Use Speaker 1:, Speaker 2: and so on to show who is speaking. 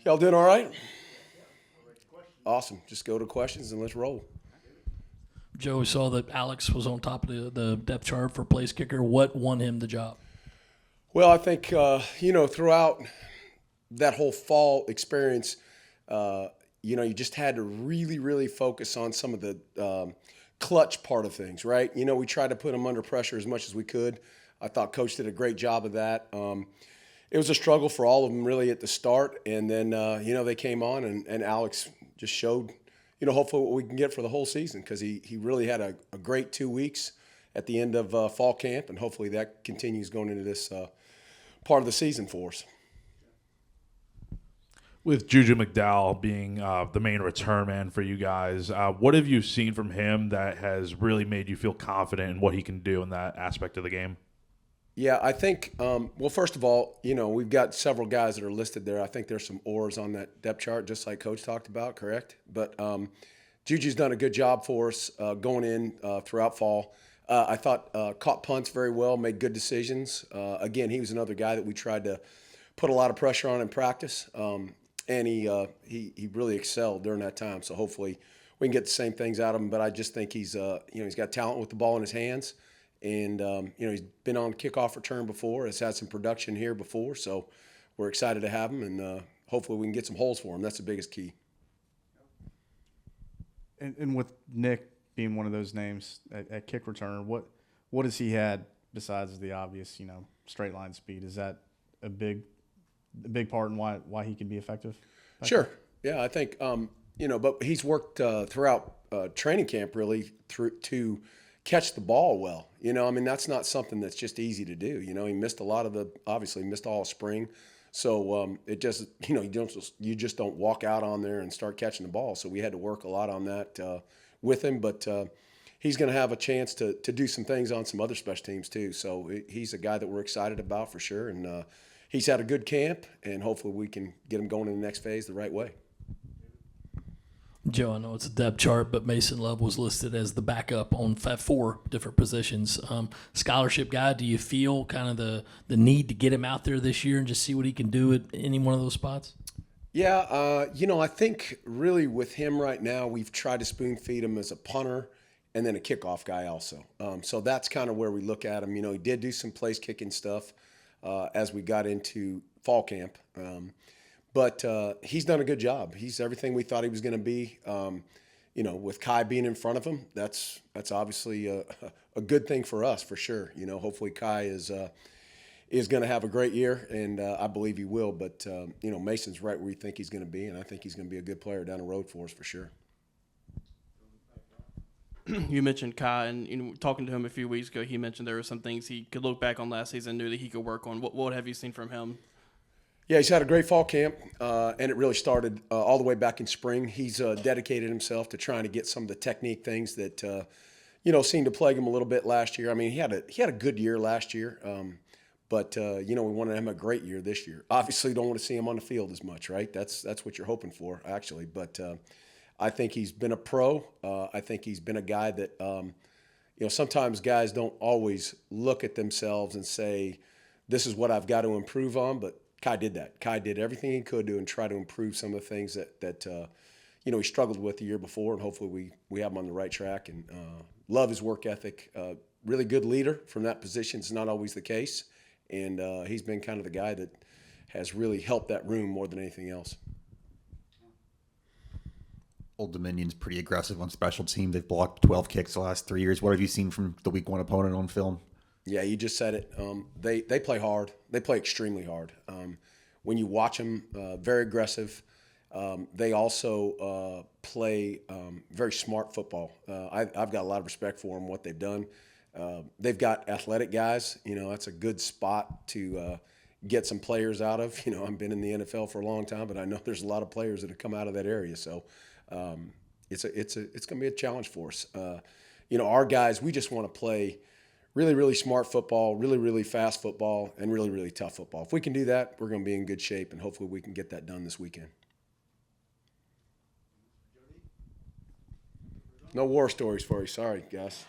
Speaker 1: Y'all doing all right? Awesome. Just go to questions and let's roll.
Speaker 2: Joe, we saw that Alex was on top of the depth chart for place kicker. What won him the job?
Speaker 1: Well, I think, throughout that whole fall experience, you just had to really, really focus on some of the clutch part of things, right? We tried to put them under pressure as much as we could. I thought Coach did a great job of that. It was a struggle for all of them really at the start, and then they came on, and Alex just showed, hopefully what we can get for the whole season, because he really had a great 2 weeks at the end of fall camp, and hopefully that continues going into this part of the season for us.
Speaker 3: With Juju McDowell being the main return man for you guys, what have you seen from him that has really made you feel confident in what he can do in that aspect of the game?
Speaker 1: Yeah, I think, first of all, we've got several guys that are listed there. I think there's some oars on that depth chart, just like Coach talked about, correct? But Juju's done a good job for us going in throughout fall. I thought caught punts very well, made good decisions. Again, he was another guy that we tried to put a lot of pressure on in practice, and he really excelled during that time. So hopefully we can get the same things out of him. But I just think he's got talent with the ball in his hands. And, he's been on kickoff return before, has had some production here before, so we're excited to have him, and hopefully we can get some holes for him. That's the biggest key.
Speaker 4: And with Nick being one of those names at kick returner, what has he had besides the obvious, straight line speed? Is that a big part in why he can be effective?
Speaker 1: Sure. Yeah, I think, but he's worked throughout training camp really to catch the ball well. That's not something that's just easy to do. He missed obviously missed all of spring. So it just, you just don't walk out on there and start catching the ball. So we had to work a lot on that with him. But he's going to have a chance to do some things on some other special teams too. So he's a guy that we're excited about for sure. And he's had a good camp, and hopefully we can get him going in the next phase the right way.
Speaker 2: Joe, I know it's a depth chart, but Mason Love was listed as the backup on 4 different positions. Scholarship guy, do you feel kind of the need to get him out there this year and just see what he can do at any one of those spots?
Speaker 1: Yeah, I think really with him right now, we've tried to spoon feed him as a punter and then a kickoff guy also. So that's kind of where we look at him. He did do some place kicking stuff as we got into fall camp. But he's done a good job. He's everything we thought he was going to be. With Kai being in front of him, that's obviously a good thing for us for sure. Hopefully Kai is going to have a great year, and I believe he will. But Mason's right where we think he's going to be, and I think he's going to be a good player down the road for us for sure.
Speaker 5: You mentioned Kai, and talking to him a few weeks ago, he mentioned there were some things he could look back on last season, knew that he could work on. What have you seen from him?
Speaker 1: Yeah, he's had a great fall camp, and it really started all the way back in spring. He's dedicated himself to trying to get some of the technique things that seemed to plague him a little bit last year. He had a good year last year, but we wanted him a great year this year. Obviously, don't want to see him on the field as much, right? That's what you're hoping for, actually. But I think he's been a pro. I think he's been a guy that sometimes guys don't always look at themselves and say, "This is what I've got to improve on," but Kai did that. Kai did everything he could do and try to improve some of the things that he struggled with the year before, and hopefully we have him on the right track. And love his work ethic. Really good leader from that position. It's not always the case, and he's been kind of the guy that has really helped that room more than anything else.
Speaker 6: Old Dominion's pretty aggressive on special team. They've blocked 12 kicks the last 3 years. What have you seen from the week 1 opponent on film?
Speaker 1: Yeah, you just said it. They play hard. They play extremely hard. When you watch them, very aggressive. They also play very smart football. I've got a lot of respect for them, what they've done. They've got athletic guys. That's a good spot to get some players out of. I've been in the NFL for a long time, but I know there's a lot of players that have come out of that area. So it's going to be a challenge for us. Our guys, we just want to play really, really smart football, really, really fast football, and really, really tough football. If we can do that, we're going to be in good shape, and hopefully we can get that done this weekend. No war stories for you. Sorry, guys.